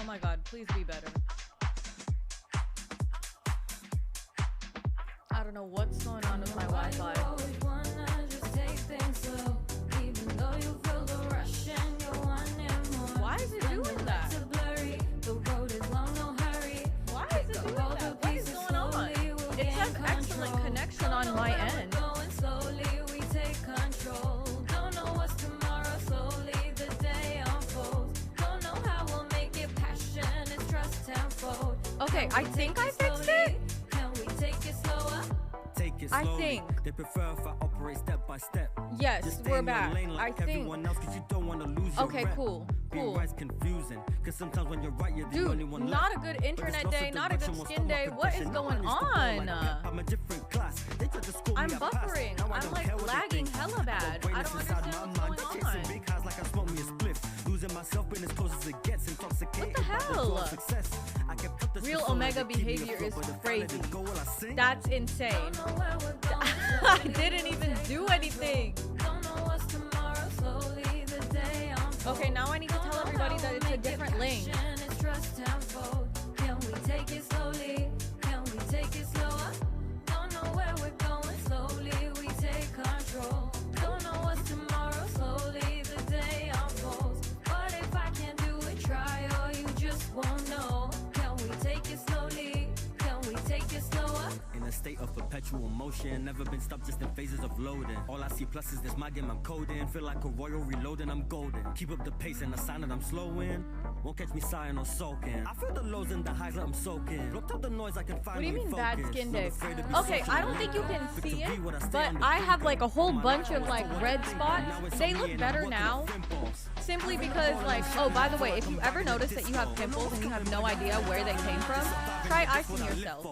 my god, please be better. I don't know what's going on with my Wi-Fi. Why is it doing that? Why is it doing that? What is going on? It says excellent connection on my end. Okay, I think I fixed it. I think. They prefer if I operate step by step. Yes, we're back. I think. Okay, cool. Cool. Confusing, cause sometimes when you're right, you're the only one Dude, not a good internet day, not a good skin day. What is going on? I'm a different class. I'm buffering. I'm like lagging hella bad. I don't understand what's going on. What the hell? Real Omega behavior is crazy. That's insane. I didn't even do anything. Okay, now I need to tell everybody that it's a different link. Can we take it slowly? Can we take it slower? Don't know where we're going slowly. We take control. Don't know what's tomorrow slowly. The day unfolds. But if I can't do it, try or you just won't know. Can we take it slowly? Can we take it slower? In a state of perpetual motion, never been stopped, just in phases of loading. All I see plus is this my game I'm coding. Feel like a royal reloading, I'm golden. Keep up the pace and the sign that I'm slowing. Won't catch me sighing or soaking. I feel the lows and the highs that I'm soaking. Blocked out the noise, I can find. What do you mean bad skin day? Okay, social. I don't think you can see it, but I have like a whole bunch of like red spots. They look better now. Simply because like, oh, by the way, if you ever notice that you have pimples and you have no idea where they came from, try icing yourself.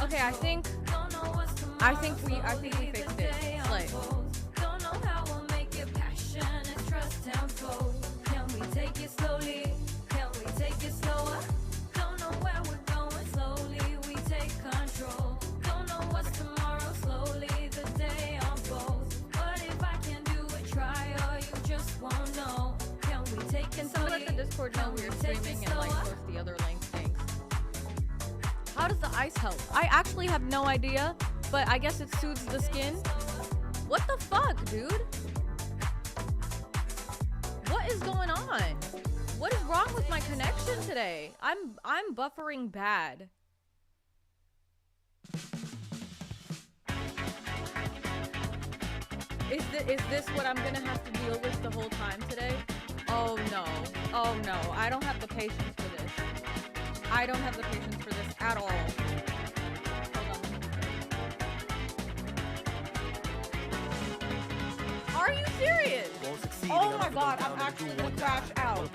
Okay, I think we fixed it. Slay. Can we take it slowly? Can we take it slower? Don't know where we're going slowly. We take control. Don't know what's tomorrow slowly. The day unfolds. But if I can do it, try or you just won't know. Can we take it slowly? Can someone let the Discord know we're streaming and like post the other link? Thanks. How does the ice help? I actually have no idea, but I guess it soothes the skin. What the fuck, dude? What is going on? What is wrong with my connection today? I'm buffering bad. Is this what I'm gonna have to deal with the whole time today? Oh no. Oh no. I don't have the patience for this. I don't have the patience for this at all. Are you serious? Oh my god, I'm actually gonna crash out.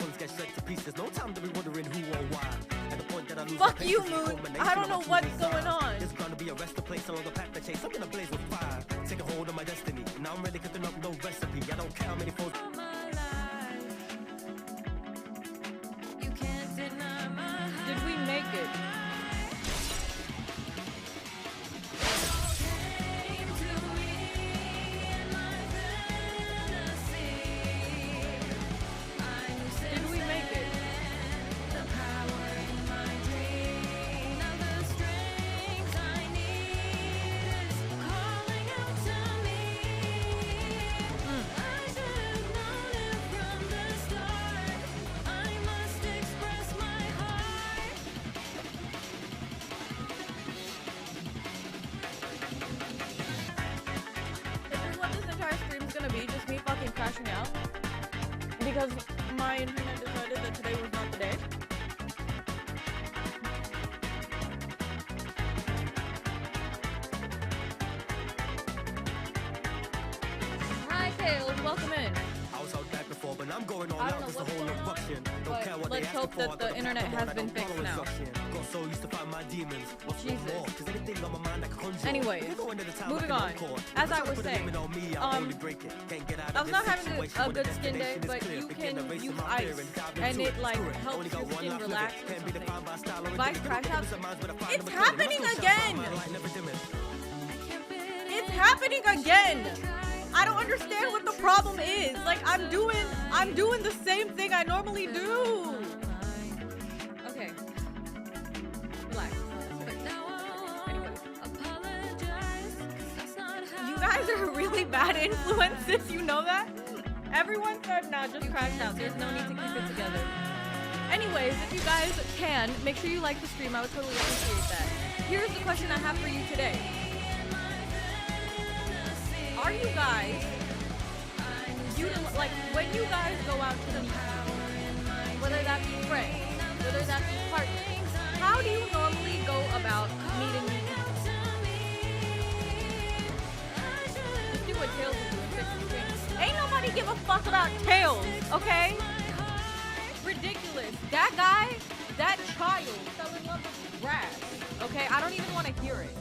Fuck you, Moon. I don't know what's going on. It's gonna be a rest of place along the path that chase. I'm gonna blaze with fire. Take a hold of my destiny. Now I'm really cooking up no recipe. I don't care how many folks. Did we make it? Crashing out because my internet decided that today was not the day. Hi, Kale. Welcome in. I was out back before, but I'm going all out. This a whole eruption. Don't care what let's they hope that the internet has been fixed now. Got so used to fight my demons. Anyways, moving on. As I was saying, I was not having a good skin day, but you can use ice, and it like helps your skin relax or something. Vice crash out. It's happening again! It's happening again! I don't understand what the problem is. Like, I'm doing the same thing I normally do. Okay. Relax. Anyway. You guys are really bad influences, you know that? Everyone said, nah, just crash out. There's no need to keep it together. Anyways, if you guys can, make sure you like the stream. I would totally appreciate that. Here's the question I have for you today. Are you guys, like, when you guys go out to meet people, whether that be friends, whether that be partners, how do you normally go about meeting new people? Just do what Tails is doing, fix the stream. Ain't nobody give a fuck about Tails, okay? Ridiculous. That guy, that child fell in love with grass, okay? I don't even want to hear it.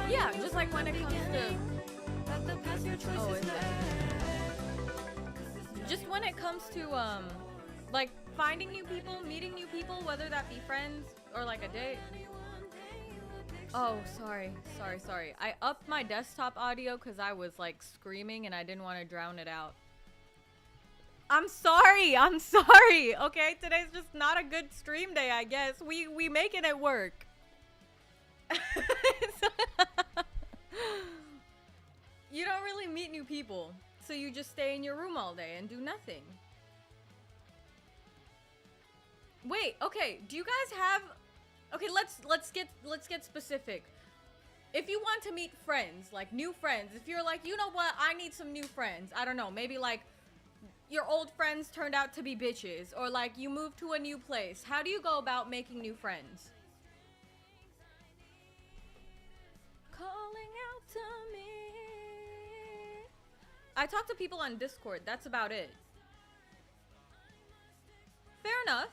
Yeah, just like when it comes to just when it comes to like finding new people, meeting new people, whether that be friends or like a date. Oh, sorry. I upped my desktop audio because I was like screaming and I didn't want to drown it out. I'm sorry. Okay, today's just not a good stream day, I guess. We making it work. You don't really meet new people, so you just stay in your room all day and do nothing. Wait, okay, do you guys have... Okay, let's get specific. If you want to meet friends, like new friends, if you're like, you know what, I need some new friends. I don't know, maybe like your old friends turned out to be bitches, or like you moved to a new place. How do you go about making new friends? Calling out to me. I talk to people on Discord. That's about it. Fair enough.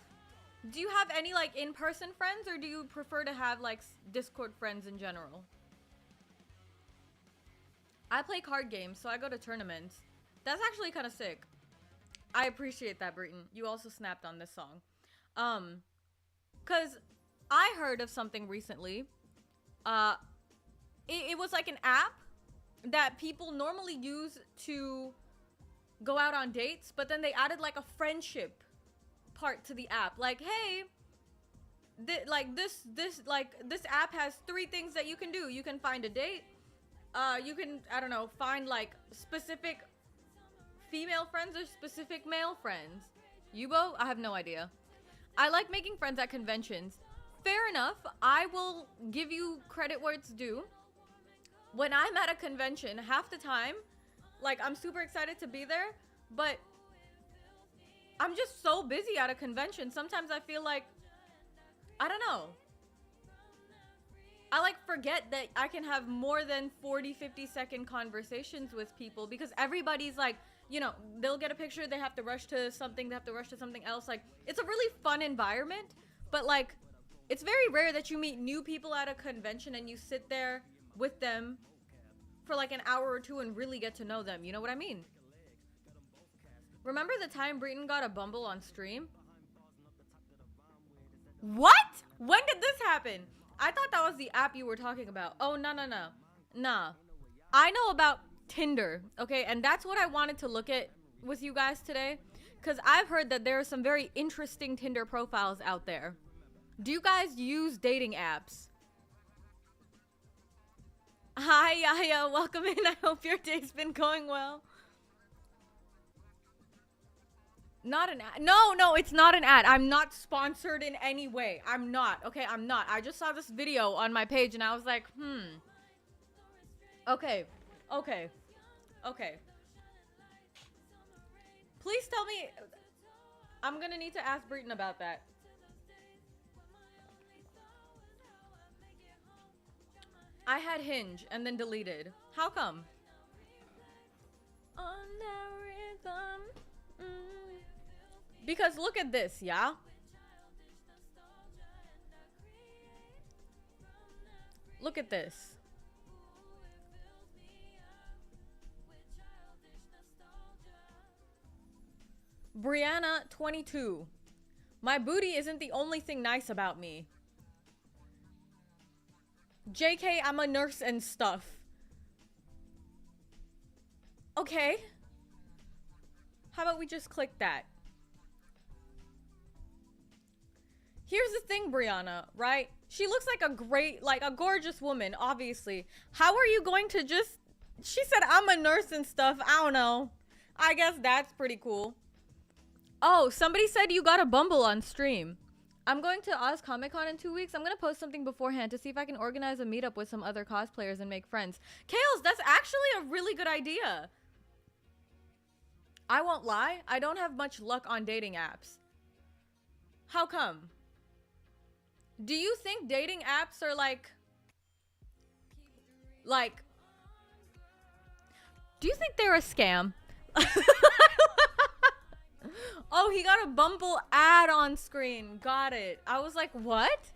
Do you have any like in-person friends, or do you prefer to have like Discord friends in general? I play card games, so I go to tournaments. That's actually kind of sick. I appreciate that, Breton. You also snapped on this song. Cause I heard of something recently. It was like an app that people normally use to go out on dates, but then they added like a friendship part to the app. Like, hey, this app has 3 things that you can do. You can find a date. You can, I don't know, find like specific female friends or specific male friends. Yubo? I have no idea. I like making friends at conventions. Fair enough. I will give you credit where it's due. When I'm at a convention, half the time, like, I'm super excited to be there, but I'm just so busy at a convention. Sometimes I feel like, I don't know. I like forget that I can have more than 40, 50-second conversations with people because everybody's like, you know, they'll get a picture, they have to rush to something, they have to rush to something else. Like, it's a really fun environment, but like, it's very rare that you meet new people at a convention and you sit there with them for like an hour or two and really get to know them. You know what I mean? Remember the time Breton got a Bumble on stream? What? When did this happen? I thought that was the app you were talking about. Oh, no. Nah. I know about Tinder, okay? And that's what I wanted to look at with you guys today. Because I've heard that there are some very interesting Tinder profiles out there. Do you guys use dating apps? Hi, Yaya. Welcome in. I hope your day's been going well. Not an ad. No, it's not an ad. I'm not sponsored in any way. I'm not. Okay, I'm not. I just saw this video on my page and I was like, Okay. Please tell me. I'm gonna need to ask Breton about that. I had Hinge and then deleted. How come? On the rhythm. Because look at this, yeah? Look at this. Brianna, 22. My booty isn't the only thing nice about me. JK, I'm a nurse and stuff. Okay. How about we just click that? Here's the thing, Brianna, right? She looks like a great, like a gorgeous woman, obviously. How are you going to just... She said, I'm a nurse and stuff. I don't know. I guess that's pretty cool. Oh, somebody said you got a Bumble on stream. I'm going to Oz Comic Con in 2 weeks. I'm going to post something beforehand to see if I can organize a meetup with some other cosplayers and make friends. Kales, that's actually a really good idea. I won't lie. I don't have much luck on dating apps. How come? Do you think dating apps are like... Do you think they're a scam? Oh, he got a Bumble ad on screen. Got it. I was like, what?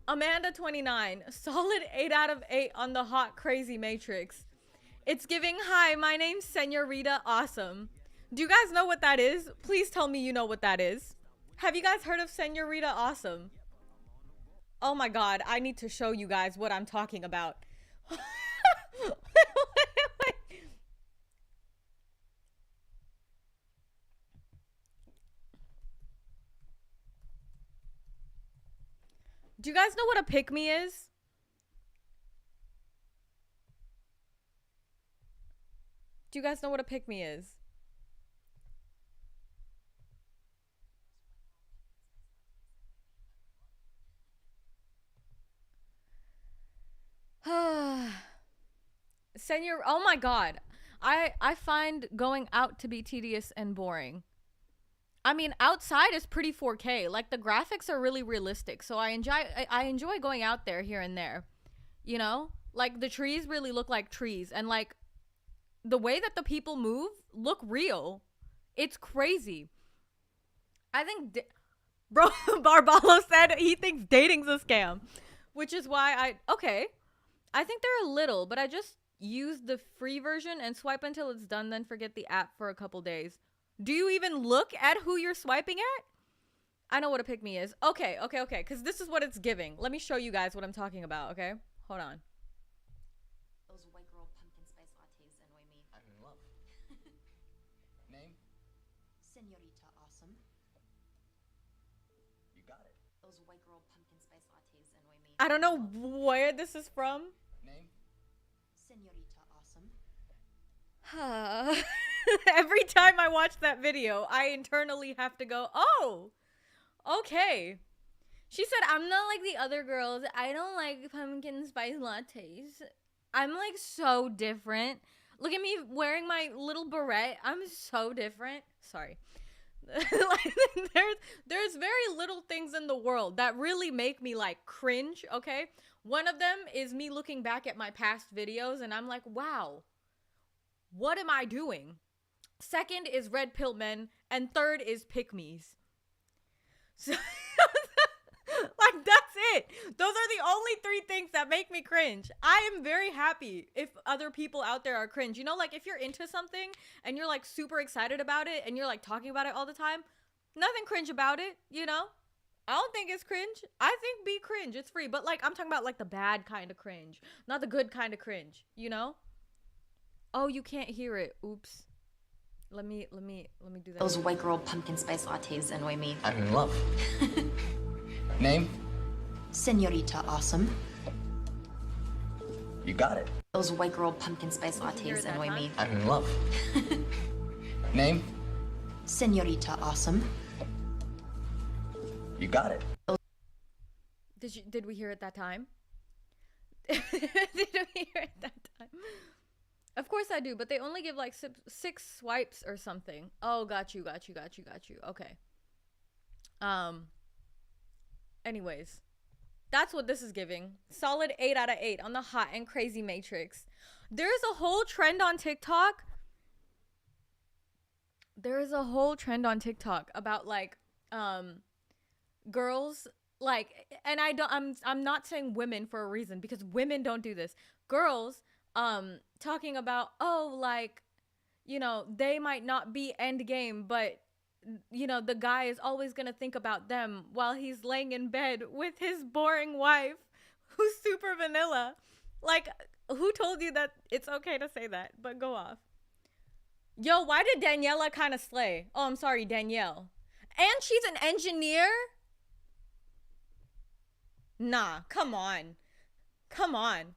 Amanda 29. Solid 8 out of 8 on the hot crazy matrix. It's giving, hi, my name's Senorita Awesome. Do you guys know what that is? Please tell me you know what that is. Have you guys heard of Senorita Awesome? Oh my god, I need to show you guys what I'm talking about. Do you guys know what a pick-me is? Do you guys know what a pick-me is? Senor, oh my god. I find going out to be tedious and boring. I mean, outside is pretty 4K. Like, the graphics are really realistic. So I enjoy going out there here and there. You know? Like, the trees really look like trees. And, like, the way that the people move look real. It's crazy. I think... Bro, Barbalo said he thinks dating's a scam. Which is why okay. I think they're a little, but I just use the free version and swipe until it's done, then forget the app for a couple days. Do you even look at who you're swiping at? I know what a pick-me is. Okay. Because this is what it's giving. Let me show you guys what I'm talking about, okay? Hold on. Those white girl pumpkin spice lattes annoy me. I'm in love. Name? Senorita Awesome. You got it. Those white girl pumpkin spice lattes annoy me. I don't know where this is from. Name? Senorita Awesome. Every time I watch that video, I internally have to go, oh, okay. She said, I'm not like the other girls. I don't like pumpkin spice lattes. I'm like so different. Look at me wearing my little beret. I'm so different. Sorry. Like, there's very little things in the world that really make me like cringe, okay? One of them is me looking back at my past videos and I'm like, wow, what am I doing? Second is red pill men, and third is pick-me's. So, like, that's it. Those are the only 3 things that make me cringe. I am very happy if other people out there are cringe. You know, like, if you're into something and you're, like, super excited about it and you're, like, talking about it all the time, nothing cringe about it, you know? I don't think it's cringe. I think be cringe. It's free. But, like, I'm talking about, like, the bad kind of cringe, not the good kind of cringe, you know? Oh, you can't hear it. Oops. Let me do that. Those white girl pumpkin spice lattes annoy me. I'm in love. Name? Senorita Awesome. You got it. Those white girl pumpkin spice Did you hear it lattes that annoy time? me. I'm in love. Name? Senorita Awesome. You got it. Did we hear it that time? Did we hear it that time? Of course I do, but they only give like 6 swipes or something. Oh, got you. Okay. Anyways, that's what this is giving. Solid 8 out of 8 on the hot and crazy matrix. There's a whole trend on TikTok. About like girls, like, and I'm not saying women for a reason, because women don't do this. Girls talking about, oh, like, you know, they might not be end game, but you know, the guy is always gonna think about them while he's laying in bed with his boring wife who's super vanilla. Like, who told you that it's okay to say that? But go off. Yo, why did Daniela kind of slay? Oh, I'm sorry, Danielle. And she's an engineer? Nah, come on. Come on.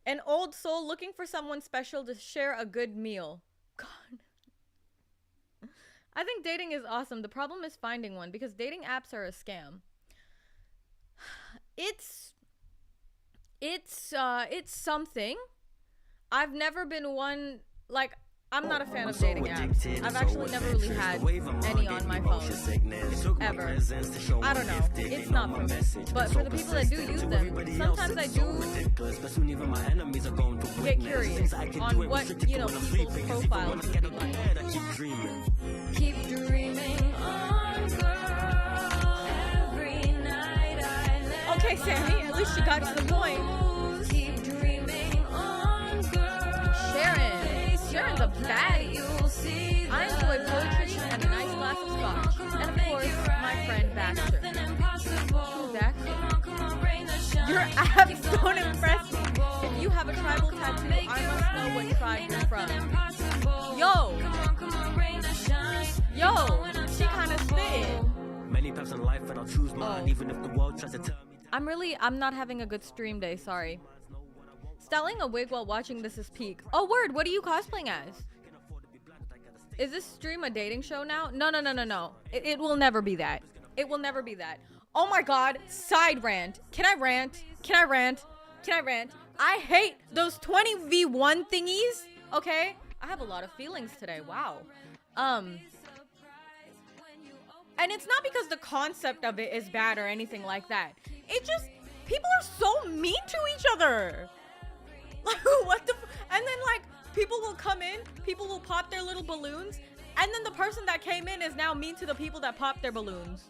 An old soul looking for someone special to share a good meal. God. I think dating is awesome. The problem is finding one because dating apps are a scam. It's something. I've never been one, like, I'm not a fan of dating apps. I've actually never really had any on my phone, ever. I don't know. It's not for me. But for the people that do use them, sometimes I do get curious on what, you know, people's profiles would be like. Keep dreaming on, girl. Every night I Okay, Sammy, at least you got to the point. keep dreaming on, girl. Sharon's a baddie. I enjoy poetry and a nice glass of scotch. And of course, my friend Baxter. Who's Baxter? Your abs don't impress me. If you have a tribal tattoo, I must know what tribe you're from. Yo, she kind of spit. Many paths in life, and I'll choose mine, even if the world tries to tell me. I'm not having a good stream day, sorry. Styling a wig while watching this is peak. Oh, word, what are you cosplaying as? Is this stream a dating show now? No. It will never be that. It will never be that. Oh my god, side rant. Can I rant? I hate those 20v1 thingies, okay? I have a lot of feelings today, wow. And it's not because the concept of it is bad or anything like that. It just, people are so mean to each other. Like, what the and then, like, people will come in, people will pop their little balloons, and then the person that came in is now mean to the people that popped their balloons.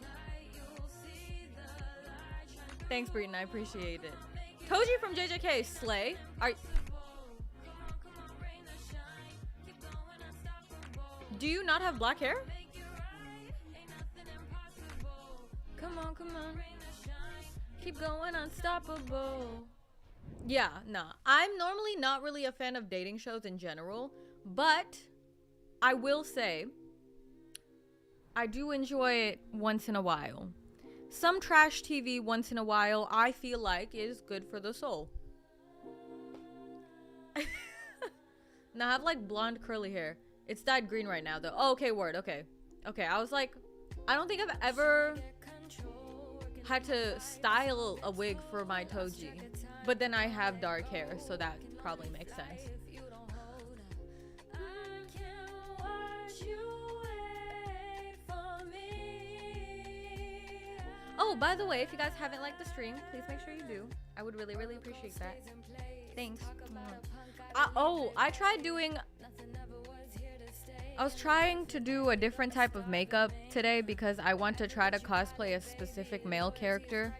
Thanks, Breeden, I appreciate it. Toji from JJK, slay. Do you not have black hair? Come on. Keep going, unstoppable. Yeah, nah. I'm normally not really a fan of dating shows in general, but I will say I do enjoy it once in a while. Some trash TV once in a while I feel like is good for the soul. Now I have like blonde curly hair. It's dyed green right now though. Oh, okay, word, okay. Okay, I was like, I don't think I've ever had to style a wig for my Toji. But then I have dark hair, so that probably makes sense. Oh, by the way, if you guys haven't liked the stream, please make sure you do. I would really, really appreciate that. Thanks. I was trying to do a different type of makeup today because I want to try to cosplay a specific male character.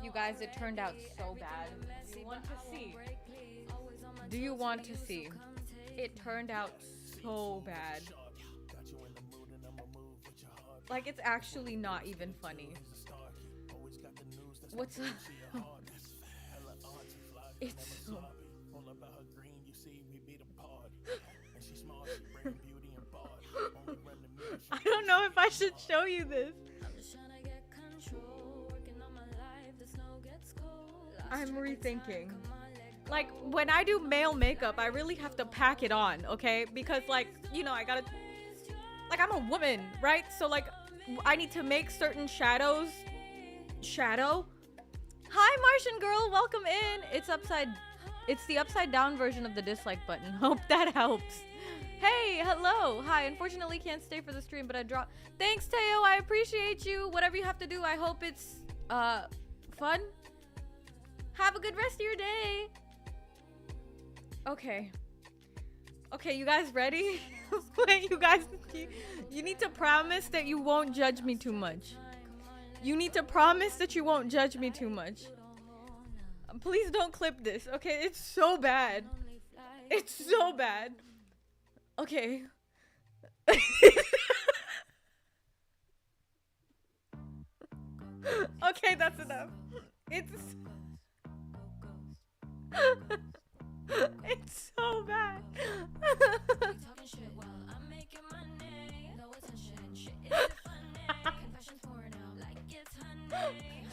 You guys, it turned out so bad. Do you want to see? Do you want to see? It turned out so bad. Like, it's actually not even funny. What's up? It's so... I don't know if I should show you this. I'm rethinking. Like, when I do male makeup, I really have to pack it on, okay? Because, like, you know, I gotta... Like, I'm a woman, right? So, like, I need to make certain shadows... Shadow? Hi, Martian girl! Welcome in! It's the upside down version of the dislike button. Hope that helps. Hey, hello! Hi, unfortunately can't stay for the stream, but I dropped... Thanks, Teo! I appreciate you! Whatever you have to do, I hope it's, fun? Have a good rest of your day! Okay. Okay, you guys ready? Wait, you guys... You need to promise that you won't judge me too much. You need to promise that you won't judge me too much. Please don't clip this, okay? It's so bad. It's so bad. Okay. Okay, that's enough. It's it's so bad. Talking shit while I'm making money. No attention, shit is funny. Confessions pouring out like it's honey.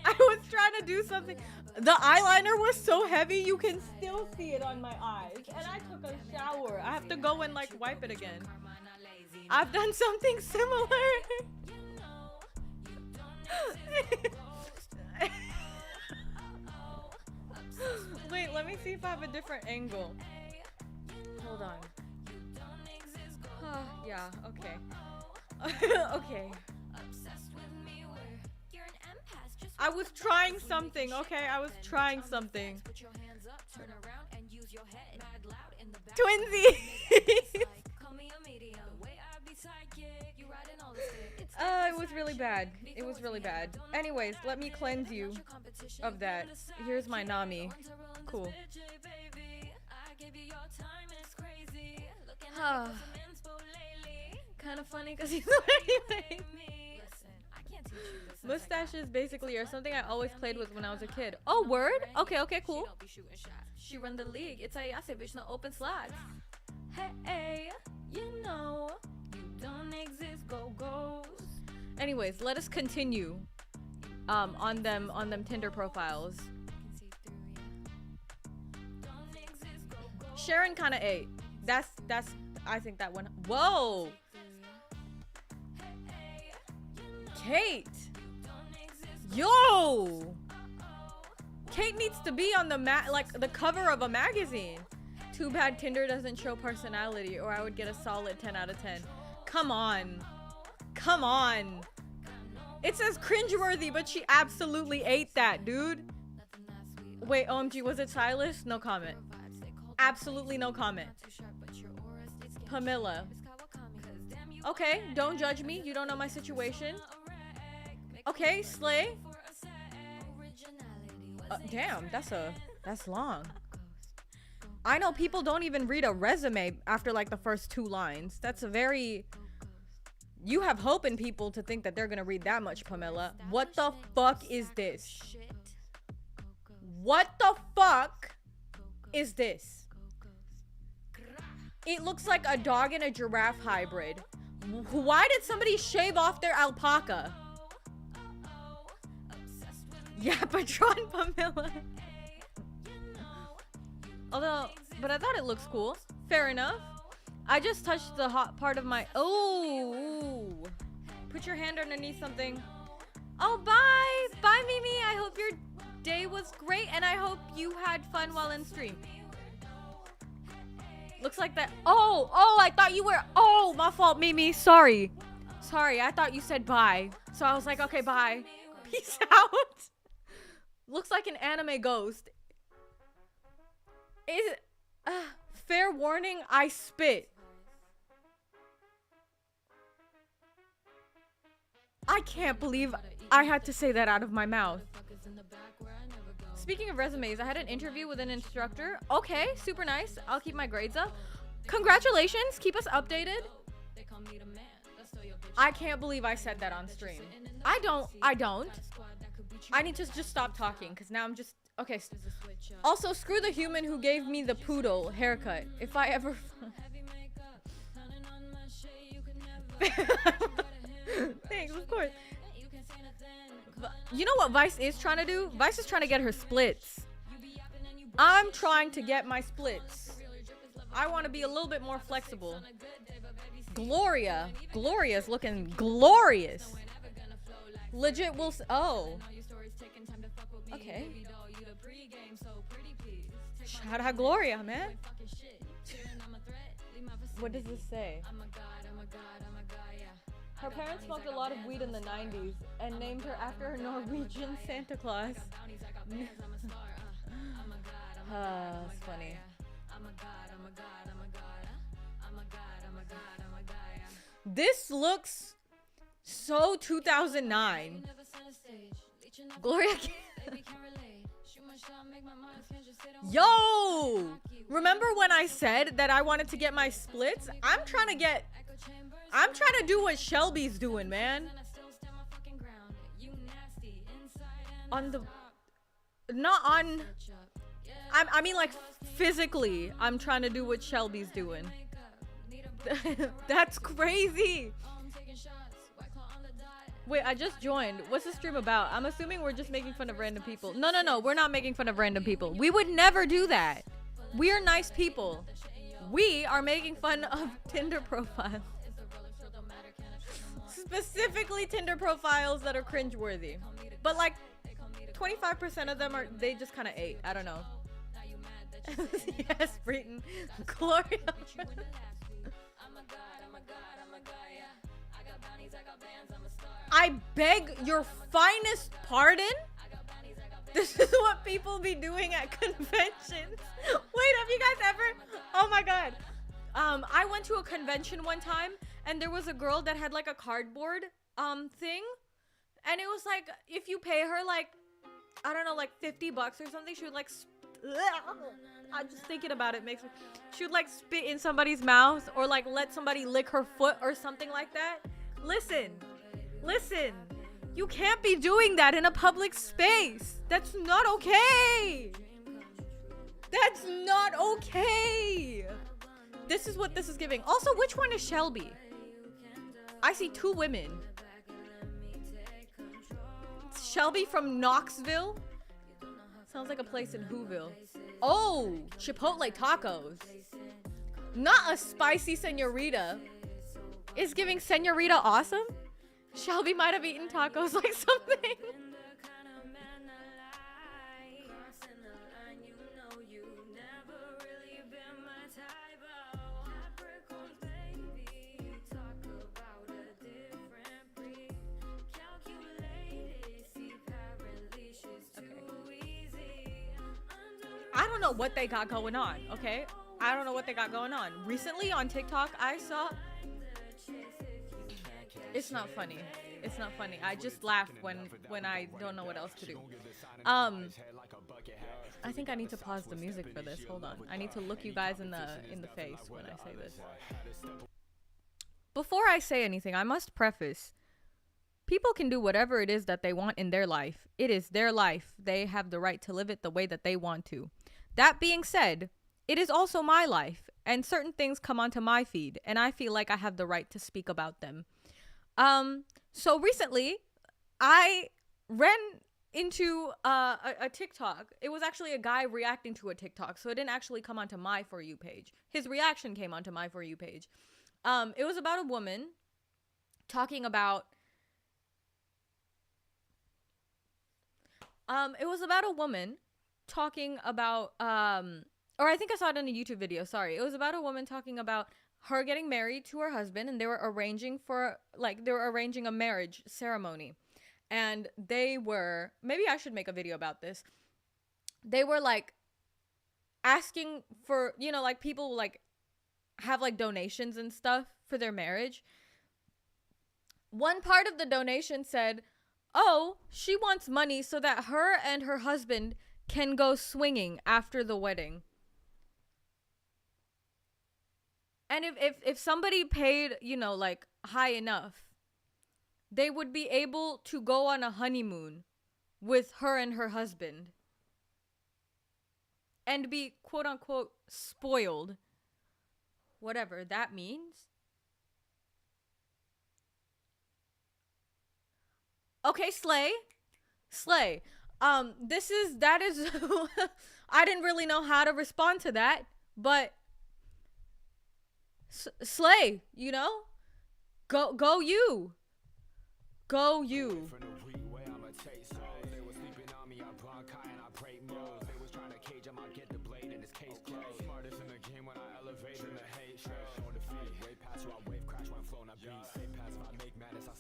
I was trying to do something. The eyeliner was so heavy you can still see it on my eyes. And I took a shower. I have to go and like wipe it again. I've done something similar. Wait, let me see if I have a different angle. Hold on. Yeah, okay. Okay. I was trying something, okay? I was trying something. Twinsies! It was really bad. It was really bad. Anyways, let me cleanse you of that. Here's my Nami. Cool. Kind of funny because he's wearing me. Mustaches basically are something I always played with when I was a kid. Oh, word? Okay, okay, cool. She run the league. It's Ayase, bitch, no open slots. Hey, you know, you don't exist, go ghost. Anyways, let us continue on them Tinder profiles. Sharon kind of ate. That's I think that one. Whoa. Kate. Yo. Kate needs to be on the the cover of a magazine. Too bad Tinder doesn't show personality, or I would get a solid 10 out of 10. Come on. Come on. It says cringeworthy, but she absolutely ate that, dude. Wait, OMG, was it stylish? No comment. Absolutely no comment. Pamela. Okay, don't judge me. You don't know my situation. Okay, slay. Damn, that's long. I know people don't even read a resume after like the first 2 lines. That's a very... You have hope in people to think that they're gonna read that much, Pamela. What the fuck is this? What the fuck is this? It looks like a dog and a giraffe hybrid. Why did somebody shave off their alpaca? Yeah, Patron Pamela. But I thought it looks cool. Fair enough. I just touched the hot part of my... Oh! Put your hand underneath something. Oh, bye! Bye, Mimi! I hope your day was great, and I hope you had fun while in stream. Looks like that... Oh, I thought you were... Oh, my fault, Mimi. Sorry. Sorry, I thought you said bye. So I was like, okay, bye. Peace out. Looks like an anime ghost. Is... fair warning, I spit. I can't believe I had to say that out of my mouth. Speaking of resumes, I had an interview with an instructor. Okay, super nice. I'll keep my grades up. Congratulations. Keep us updated. I can't believe I said that on stream. I don't. I need to just stop talking because now I'm just... Okay. Also, screw the human who gave me the poodle haircut. If I ever... Thanks, of course. You know what Vice is trying to do? Vice is trying to get her splits. I'm trying to get my splits. I want to be a little bit more flexible. Gloria's looking glorious. Legit will... Oh. Okay. Shout out Gloria, man. What does this say? Her parents smoked a lot of weed in the 90s and named her after her Norwegian Santa Claus. It's funny. This looks so 2009. Gloria. Yo! Remember when I said that I wanted to get my splits? I'm trying to do what Shelby's doing, man. on the, not on, I mean like physically, I'm trying to do what Shelby's doing. That's crazy. Wait, I just joined. What's the stream about? I'm assuming we're just making fun of random people. No, we're not making fun of random people. We would never do that. We are nice people. We are making fun of Tinder profiles. Specifically Tinder profiles that are cringeworthy. But like 25% of them are, they just kind of ate. I don't know. Yes, Breton. Gloria. I beg your finest pardon? This is what people be doing at conventions. Wait, have you guys ever? Oh my god. I went to a convention one time and there was a girl that had like a cardboard thing, and it was like if you pay her like, I don't know, like $50 or something, she would like I'm just thinking about it makes me, she would like spit in somebody's mouth or like let somebody lick her foot or something like that. Listen, you can't be doing that in a public space. That's not okay. That's not okay. This is what this is giving. Also, which one is Shelby? I see two women. It's Shelby from Knoxville. Sounds like a place in Whoville. Oh, Chipotle tacos. Not a spicy senorita. Is giving senorita awesome? Shelby might have eaten tacos like something. I don't know what they got going on, okay? I don't know what they got going on. Recently on TikTok, I saw... It's not funny. It's not funny. I just laugh when I don't know what else to do. I think I need to pause the music for this. Hold on. I need to look you guys in the face when I say this. Before I say anything, I must preface. People can do whatever it is that they want in their life. It is their life. They have the right to live it the way that they want to. That being said, it is also my life, and certain things come onto my feed, and I feel like I have the right to speak about them. So recently, I ran into a TikTok. It was actually a guy reacting to a TikTok, so it didn't actually come onto my For You page. His reaction came onto my For You page. It was about a woman talking about... it was about a woman talking about, or I think I saw it in a YouTube video, sorry. It was about a woman talking about her getting married to her husband, and they were arranging a marriage ceremony. And they were, maybe I should make a video about this. They were like asking for, you know, like people like have like donations and stuff for their marriage. One part of the donation said, oh, she wants money so that her and her husband can go swinging after the wedding. And if somebody paid, you know, like high enough, they would be able to go on a honeymoon with her and her husband and be quote unquote spoiled. Whatever that means. Okay, Slay. That is I didn't really know how to respond to that, but Slay, you know? Go you.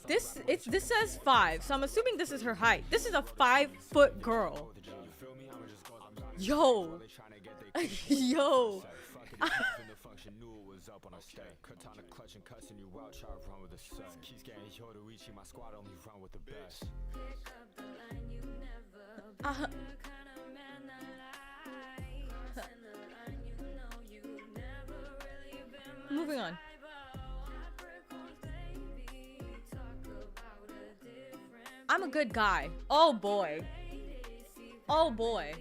This says 5, so I'm assuming this is her height. This is a 5-foot girl. Yo. Yo. Moving on. I'm a good guy. Oh boy. Oh boy.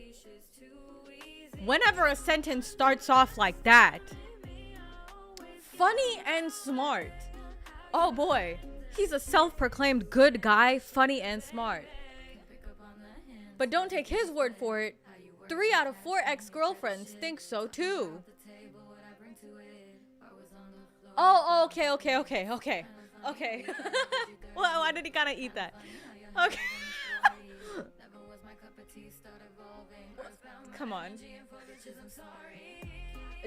Whenever a sentence starts off like that. Funny and smart. Oh boy. He's a self-proclaimed good guy, funny and smart. But don't take his word for it. 3 out of 4 ex-girlfriends think so too. Oh, okay. Well, why did he kind of eat that? Okay. Come on.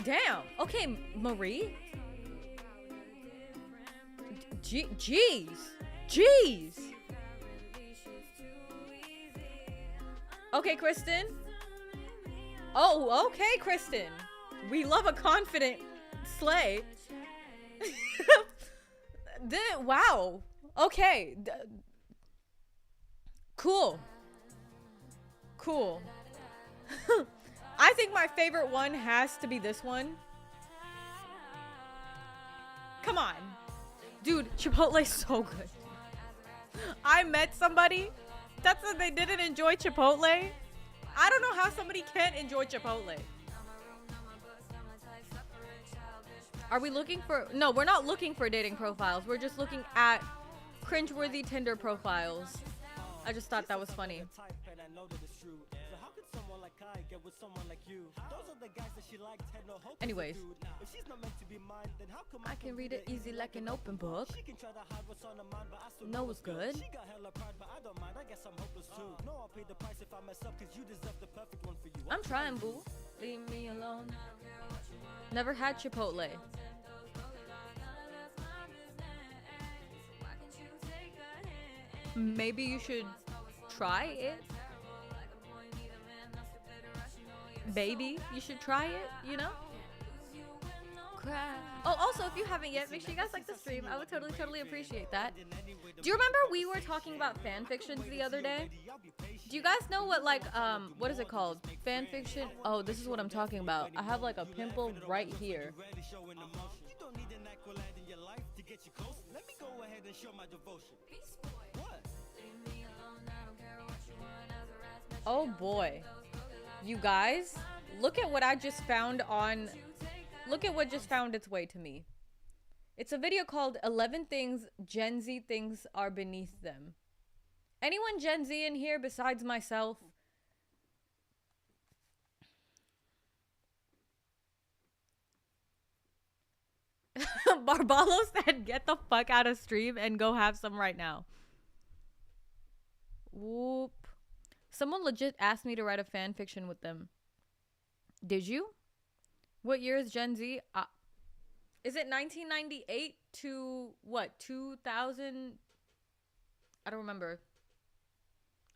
Damn. Okay, Marie. Jeez. Okay, Kristen. Oh, okay, Kristen. We love a confident slay. Wow. Okay. Cool. I think my favorite one has to be this one. Come on. Dude, Chipotle's so good. I met somebody that said they didn't enjoy Chipotle. I don't know how somebody can't enjoy Chipotle. Are we looking for... No, we're not looking for dating profiles. We're just looking at cringeworthy Tinder profiles. I just thought that was funny. Anyways. I can read it easy like an open book. No, it's good. I'm trying, boo. Leave me alone. Never had Chipotle. Maybe you should try it. Baby, you should try it, you know? Cry. Oh, also, if you haven't yet, make sure you guys like the stream. I would totally appreciate that. Do you remember we were talking about fan fictions the other day? Do you guys know what, like, what is it called? Fan fiction? Oh, this is what I'm talking about. I have, like, a pimple right here. Oh, boy. You guys, look at what I just found on... Look at what just found its way to me. It's a video called 11 Things Gen Z Thinks Are Beneath Them. Anyone Gen Z in here besides myself? Barbalo said, get the fuck out of stream and go have some right now. Whoop. Someone legit asked me to write a fan fiction with them. Did you? What year is Gen Z? Is it 1998 to what? 2000? I don't remember.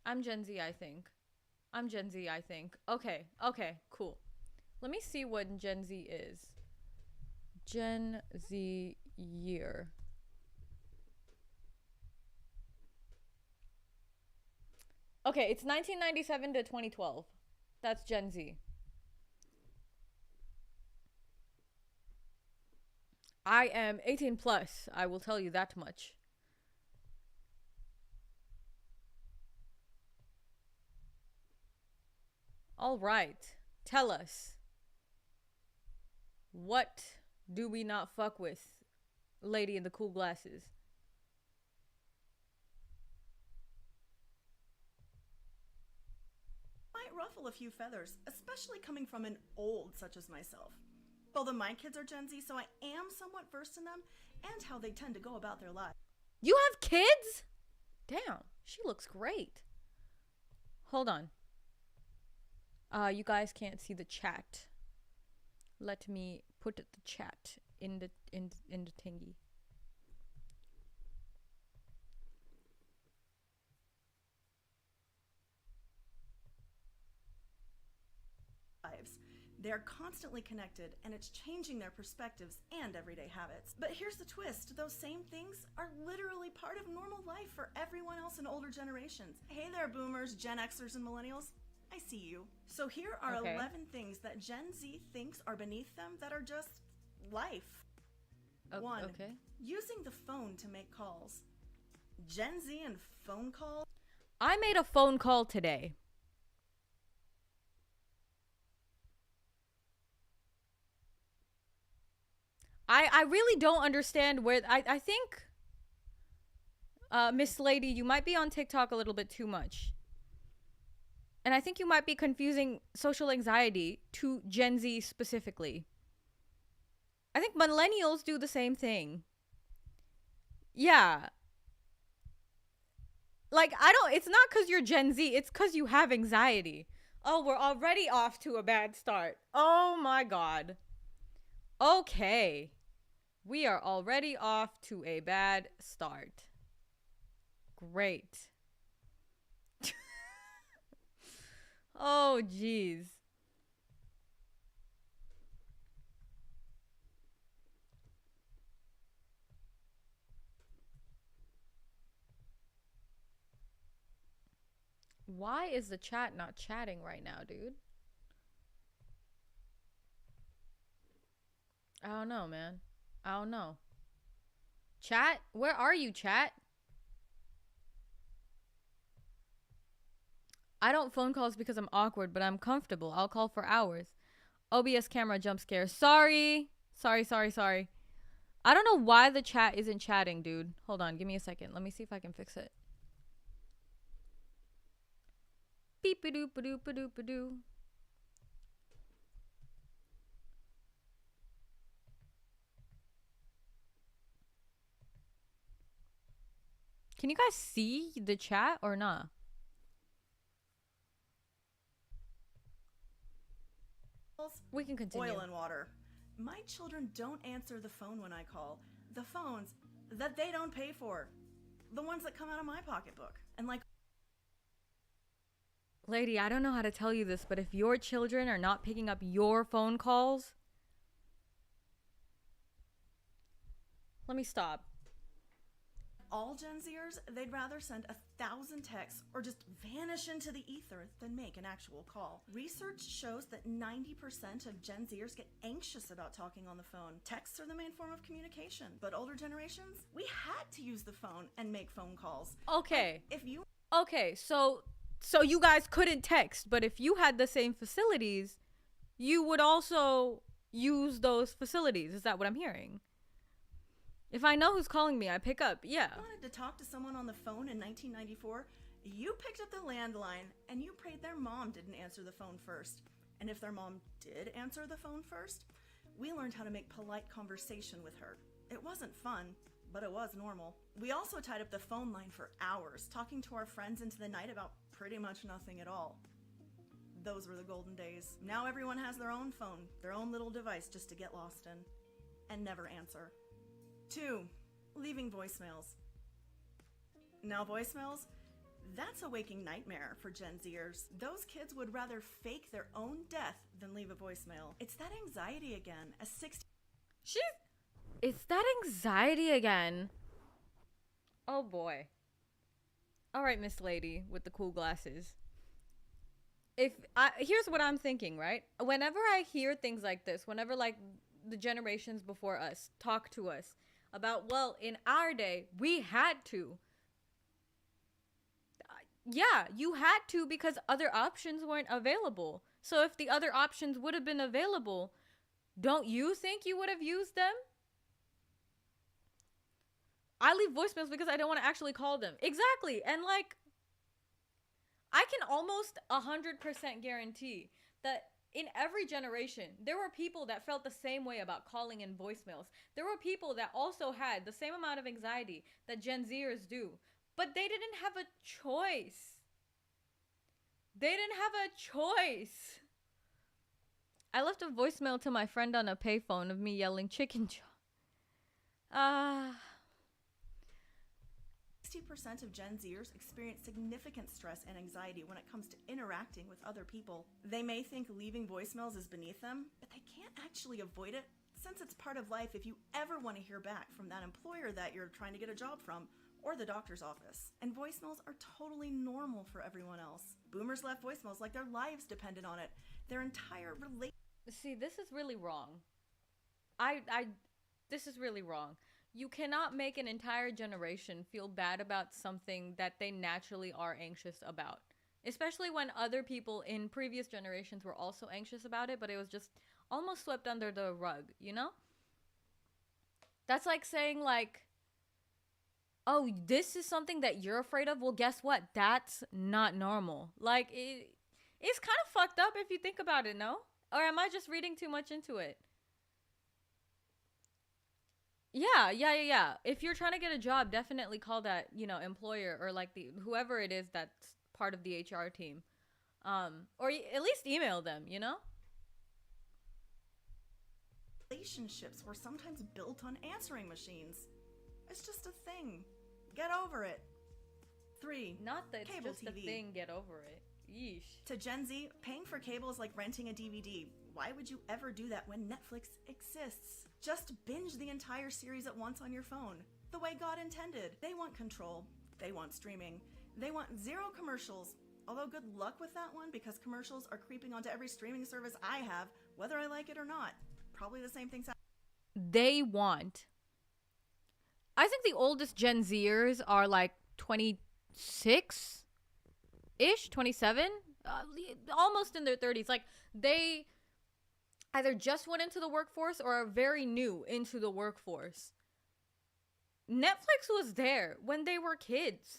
I'm Gen Z, I think. Okay, cool. Let me see what Gen Z is. Gen Z year. Okay, it's 1997 to 2012. That's Gen Z. I am 18 plus, I will tell you that much. All right, tell us. What do we not fuck with, lady in the cool glasses? Might ruffle a few feathers, especially coming from an old such as myself. Although my kids are Gen Z, so I am somewhat versed in them and how they tend to go about their lives. You have kids? Damn, she looks great. Hold on. You guys can't see the chat. Let me put the chat in the thingy. They're constantly connected, and it's changing their perspectives and everyday habits. But here's the twist. Those same things are literally part of normal life for everyone else in older generations. Hey there, boomers, Gen Xers, and millennials. I see you. So here are 11 things that Gen Z thinks are beneath them that are just life. 1. Using the phone to make calls. Gen Z and phone calls. I made a phone call today. I really don't understand where I think Miss Lady, you might be on TikTok a little bit too much. And I think you might be confusing social anxiety to Gen Z specifically. I think millennials do the same thing. Yeah. Like, it's not because you're Gen Z, it's because you have anxiety. Oh, we're already off to a bad start. Oh my God. Okay. We are already off to a bad start. Great. Oh, jeez. Why is the chat not chatting right now, dude? I don't know, man. I don't know. Chat? Where are you, chat? I don't phone calls because I'm awkward, but I'm comfortable. I'll call for hours. OBS camera jump scare. Sorry. Sorry. I don't know why the chat isn't chatting, dude. Hold on, give me a second. Let me see if I can fix it. Beep-a-doop-a-doop-a-doop-a-doo. Can you guys see the chat or not? We can continue. Oil and water. My children don't answer the phone when I call. The phones that they don't pay for. The ones that come out of my pocketbook. And like, Lady, I don't know how to tell you this, but if your children are not picking up your phone calls... Let me stop. all Gen Zers, they'd rather send 1,000 texts or just vanish into the ether than make an actual call. Research shows that 90% of Gen Zers get anxious about talking on the phone. Texts are the main form of communication, but older generations, we had to use the phone and make phone calls. Okay. If you Okay, so you guys couldn't text, but if you had the same facilities, you would also use those facilities. Is that what I'm hearing? If I know who's calling me, I pick up. Yeah. wanted to talk to someone on the phone in 1994, you picked up the landline and you prayed their mom didn't answer the phone first. And if their mom did answer the phone first, we learned how to make polite conversation with her. It wasn't fun, but it was normal. We also tied up the phone line for hours, talking to our friends into the night about pretty much nothing at all. Those were the golden days. Now everyone has their own phone, their own little device just to get lost in and never answer. 2. Leaving voicemails. Now voicemails, that's a waking nightmare for Gen Zers. Those kids would rather fake their own death than leave a voicemail. It's that anxiety again. It's that anxiety again. Oh boy. All right, Miss Lady with the cool glasses. Here's what I'm thinking, right? Whenever I hear things like this, whenever like the generations before us talk to us about, well, in our day, we had to. Yeah, you had to because other options weren't available. So if the other options would have been available, don't you think you would have used them? I leave voicemails because I don't want to actually call them. Exactly. And like, I can almost 100% guarantee that in every generation, there were people that felt the same way about calling in voicemails. There were people that also had the same amount of anxiety that Gen Zers do, but they didn't have a choice. They didn't have a choice. I left a voicemail to my friend on a payphone of me yelling chicken jaw. 60% of Gen Zers experience significant stress and anxiety when it comes to interacting with other people. They may think leaving voicemails is beneath them, but they can't actually avoid it since it's part of life if you ever want to hear back from that employer that you're trying to get a job from or the doctor's office. And voicemails are totally normal for everyone else. Boomers left voicemails like their lives depended on it. Their entire relationship. See, this is really wrong. This is really wrong. You cannot make an entire generation feel bad about something that they naturally are anxious about. Especially when other people in previous generations were also anxious about it, but it was just almost swept under the rug, you know? That's like saying like, oh, this is something that you're afraid of. Well, guess what? That's not normal. Like it's kind of fucked up if you think about it, no? Or am I just reading too much into it? Yeah. If you're trying to get a job, definitely call that, employer or like the whoever it is that's part of the HR team. Or at least email them, Relationships were sometimes built on answering machines. It's just a thing. Get over it. 3. Not that it's Cable just TV. a thing, get over it. Yeesh. To Gen Z, paying for cable is like renting a DVD. Why would you ever do that when Netflix exists? Just binge the entire series at once on your phone. The way God intended. They want control. They want streaming. They want zero commercials. Although good luck with that one, because commercials are creeping onto every streaming service I have, whether I like it or not. Probably the same things. They want. I think the oldest Gen Zers are like 26 ish, 27, almost in their 30s. Like they either just went into the workforce or are very new into the workforce. Netflix was there when they were kids.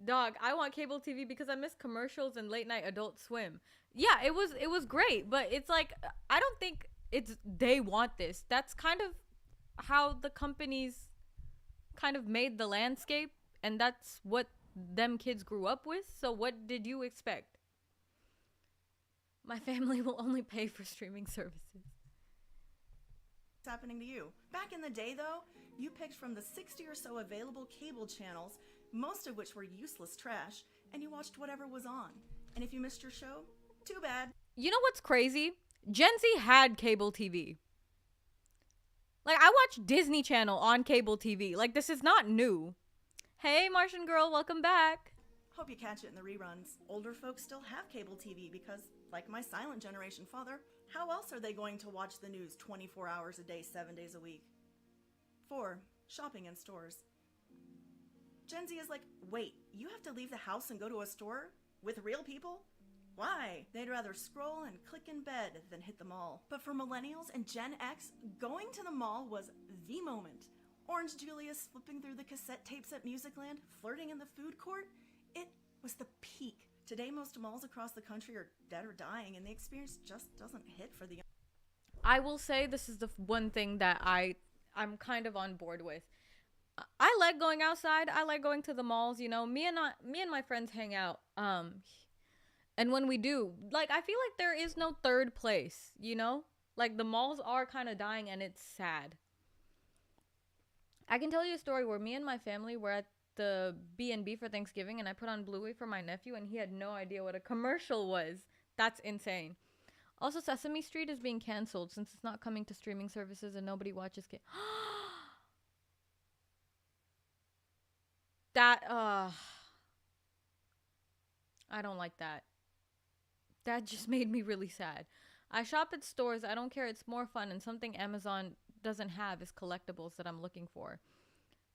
Dog, I want cable TV because I miss commercials and late night Adult Swim. Yeah, it was great, but it's like I don't think it's they want this. That's kind of how the companies kind of made the landscape, and that's what them kids grew up with. So what did you expect? My family will only pay for streaming services. It's happening to you. Back in the day, though, you picked from the 60 or so available cable channels, most of which were useless trash, and you watched whatever was on. And if you missed your show, too bad. You know what's crazy? Gen Z had cable TV. Like, I watch Disney Channel on cable TV. Like, this is not new. Hey, Martian girl, welcome back. Hope you catch it in the reruns. Older folks still have cable TV because, like my silent generation father, how else are they going to watch the news 24 hours a day, 7 days a week? 4. Shopping in stores. Gen Z is like, wait, you have to leave the house and go to a store with real people? Why? They'd rather scroll and click in bed than hit the mall. But for millennials and Gen X, going to the mall was the moment. Orange Julius flipping through the cassette tapes at Musicland, flirting in the food court. It was the peak. Today, most malls across the country are dead or dying, and the experience just doesn't hit for the... I will say this is the one thing that I'm kind of on board with. I like going outside. I like going to the malls. Me and my friends hang out. And when we do, like, I feel like there is no third place. Like the malls are kind of dying, and it's sad. I can tell you a story where me and my family were at the B&B for Thanksgiving, and I put on Bluey for my nephew, and he had no idea what a commercial was. That's insane. Also, Sesame Street is being canceled since it's not coming to streaming services and nobody watches it. I don't like that. That just made me really sad. I shop at stores. I don't care. It's more fun, and something Amazon doesn't have is collectibles that I'm looking for.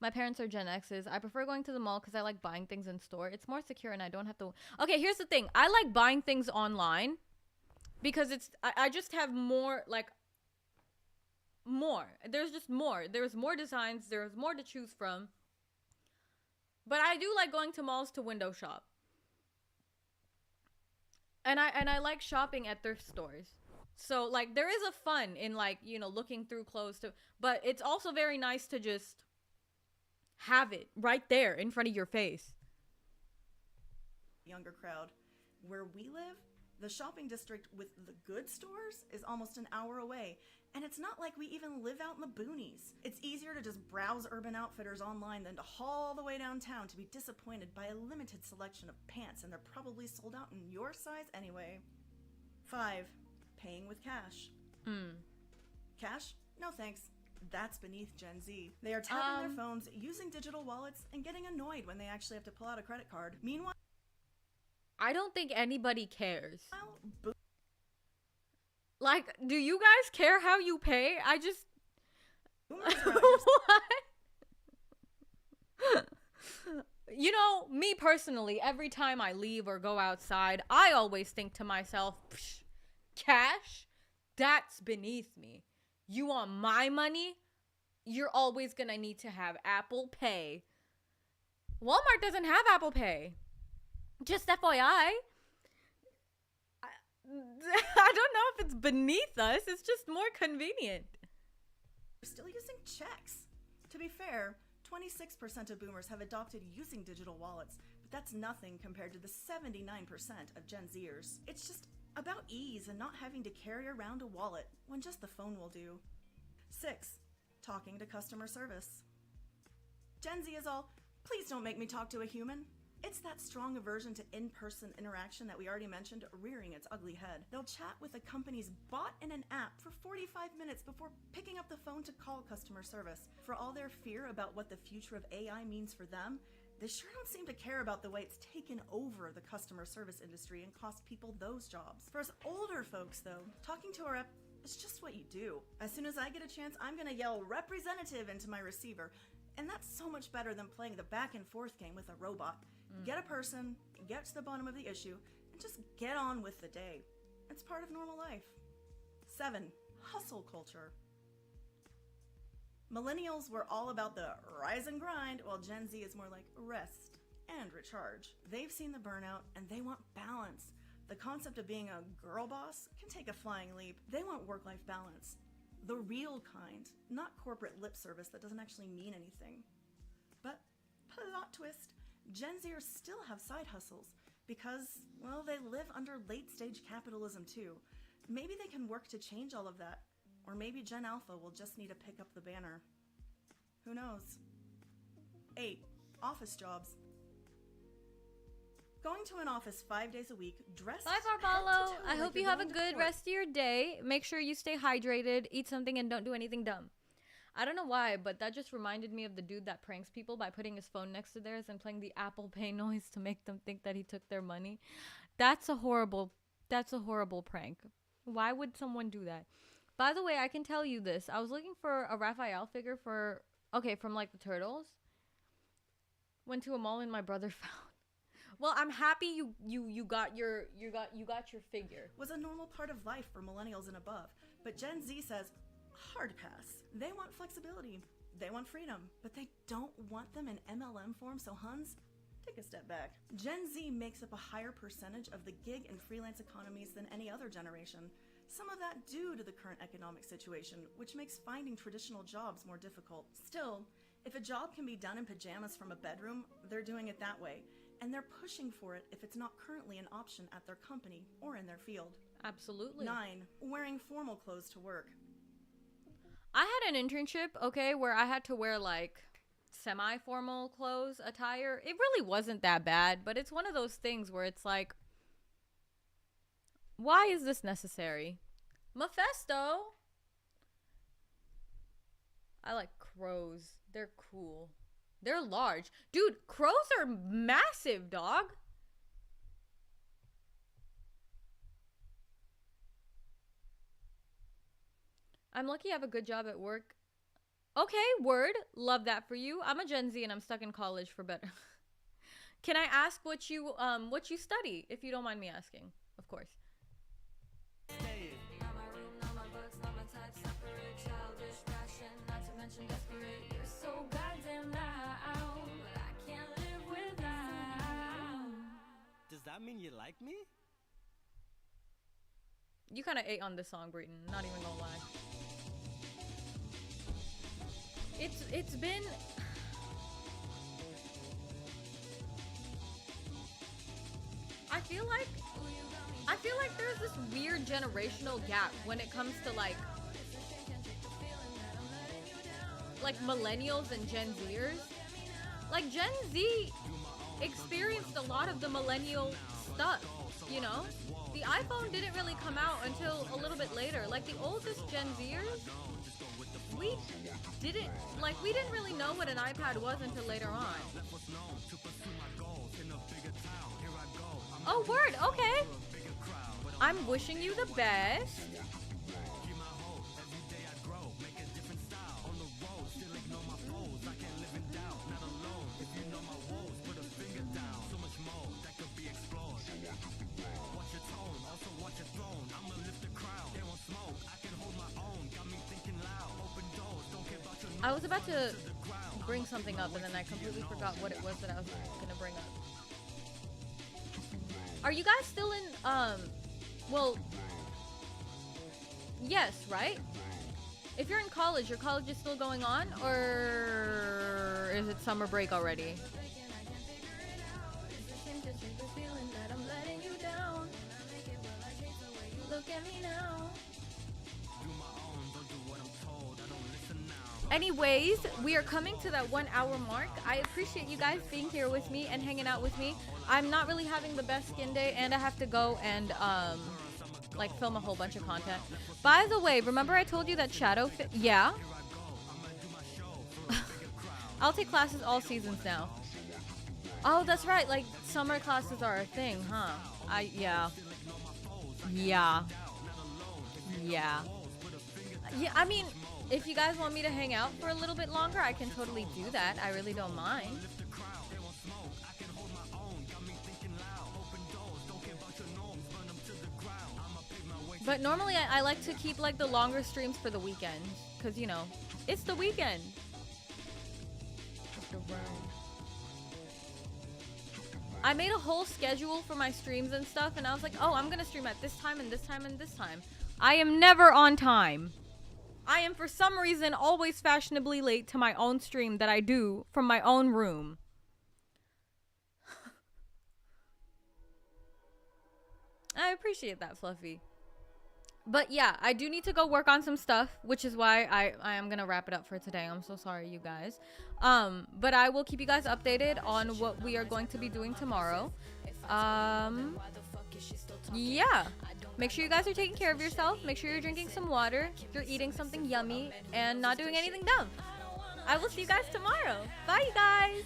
My parents are Gen X's. I prefer going to the mall because I like buying things in store. It's more secure and I don't have to... Okay, here's the thing. I like buying things online because I just have more, like... More. There's just more. There's more designs. There's more to choose from. But I do like going to malls to window shop. And I like shopping at thrift stores. So, like, there is a fun in, like, looking through clothes too. But it's also very nice to just have it right there in front of your face. Younger crowd. Where we live, the shopping district with the good stores is almost an hour away. And it's not like we even live out in the boonies. It's easier to just browse Urban Outfitters online than to haul all the way downtown to be disappointed by a limited selection of pants, and they're probably sold out in your size anyway. 5. Paying with cash. Cash? No thanks. That's beneath Gen Z. They are tapping their phones, using digital wallets, and getting annoyed when they actually have to pull out a credit card. Meanwhile, I don't think anybody cares. Like, do you guys care how you pay? Boomers are out here What? You know, me personally, every time I leave or go outside, I always think to myself, "Psh, cash? That's beneath me. You want my money? You're always gonna need to have Apple Pay." Walmart doesn't have Apple Pay. Just FYI. I don't know if it's beneath us. It's just more convenient. still using checks. To be fair, 26% of boomers have adopted using digital wallets, but that's nothing compared to the 79% of Gen Zers. It's just about ease and not having to carry around a wallet when just the phone will do. 6. Talking to customer service. Gen Z is all, please don't make me talk to a human. It's that strong aversion to in-person interaction that we already mentioned rearing its ugly head. They'll chat with a company's bot in an app for 45 minutes before picking up the phone to call customer service. For all their fear about what the future of AI means for them, they sure don't seem to care about the way it's taken over the customer service industry and cost people those jobs. For us older folks, though, talking to a rep is just what you do. As soon as I get a chance, I'm gonna yell representative into my receiver, and that's so much better than playing the back and forth game with a robot. Get a person, get to the bottom of the issue, and just get on with the day. It's part of normal life. 7. Hustle culture. Millennials were all about the rise and grind, while Gen Z is more like rest and recharge. They've seen the burnout, and they want balance. The concept of being a girl boss can take a flying leap. They want work-life balance. The real kind, not corporate lip service that doesn't actually mean anything. But, plot twist, Gen Zers still have side hustles because, well, they live under late-stage capitalism too. Maybe they can work to change all of that, or maybe Gen Alpha will just need to pick up the banner. Who knows? 8. Office jobs. Going to an office 5 days a week, dressed Bye, head to Barbalo. toe I like hope you're you have a going to good court. rest of your day. Make sure you stay hydrated, eat something, and don't do anything dumb. I don't know why, but that just reminded me of the dude that pranks people by putting his phone next to theirs and playing the Apple Pay noise to make them think that he took their money. That's a horrible prank. Why would someone do that? By the way, I can tell you this. I was looking for a Raphael figure from like the Turtles. Went to a mall and my brother found. Well, I'm happy you got your figure. Was a normal part of life for millennials and above, but Gen Z says, hard pass. They want flexibility. They want freedom, but they don't want them in MLM form, so Huns, take a step back. Gen Z makes up a higher percentage of the gig and freelance economies than any other generation. Some of that due to the current economic situation, which makes finding traditional jobs more difficult. Still, if a job can be done in pajamas from a bedroom, they're doing it that way, and they're pushing for it if it's not currently an option at their company or in their field. Absolutely. 9. Wearing formal clothes to work. I had an internship, okay, where I had to wear like semi-formal clothes, attire. It really wasn't that bad, but it's one of those things where it's like, why is this necessary? Mephisto. I like crows. They're cool. They're large. Dude, crows are massive, dog. I'm lucky I have a good job at work. Okay, word. Love that for you. I'm a Gen Z and I'm stuck in college for better. Can I ask what you study, if you don't mind me asking? Of course. Not my room, not my books, not my type, separate, childish, passion, not to mention desperate. You're so goddamn loud, I can't live without. Does that mean you like me? You kind of ate on this song, Breton. Not even gonna lie. It's been. I feel like there's this weird generational gap when it comes to like millennials and Gen Zers. Like Gen Z experienced a lot of the millennial stuff, you know? The iPhone didn't really come out until a little bit later. Like the oldest Gen Zers, we didn't really know what an iPad was until later on. Oh, word, okay. I'm wishing you the best. I was about to bring something up and then I completely forgot what it was that I was gonna bring up. Are you guys still in, well, yes, right? If you're in college, your college is still going on, or is it summer break already? Anyways, we are coming to that 1 hour mark. I appreciate you guys being here with me and hanging out with me. I'm not really having the best skin day, and I have to go and like film a whole bunch of content. By the way, remember I told you that shadow yeah. I'll take classes all seasons now. Oh, that's right. Like summer classes are a thing, huh? Yeah. Yeah. I mean, if you guys want me to hang out for a little bit longer, I can totally do that. I really don't mind. But normally I like to keep like the longer streams for the weekend, because you know, it's the weekend. I made a whole schedule for my streams and stuff, and I was like, oh, I'm gonna stream at this time and this time and this time. I am never on time. I am, for some reason, always fashionably late to my own stream that I do from my own room. I appreciate that, Fluffy. But yeah, I do need to go work on some stuff, which is why I am gonna wrap it up for today. I'm so sorry, you guys. But I will keep you guys updated on what we are going to be doing tomorrow. Yeah. Make sure you guys are taking care of yourself. Make sure you're drinking some water. You're eating something yummy and not doing anything dumb. I will see you guys tomorrow. Bye, you guys.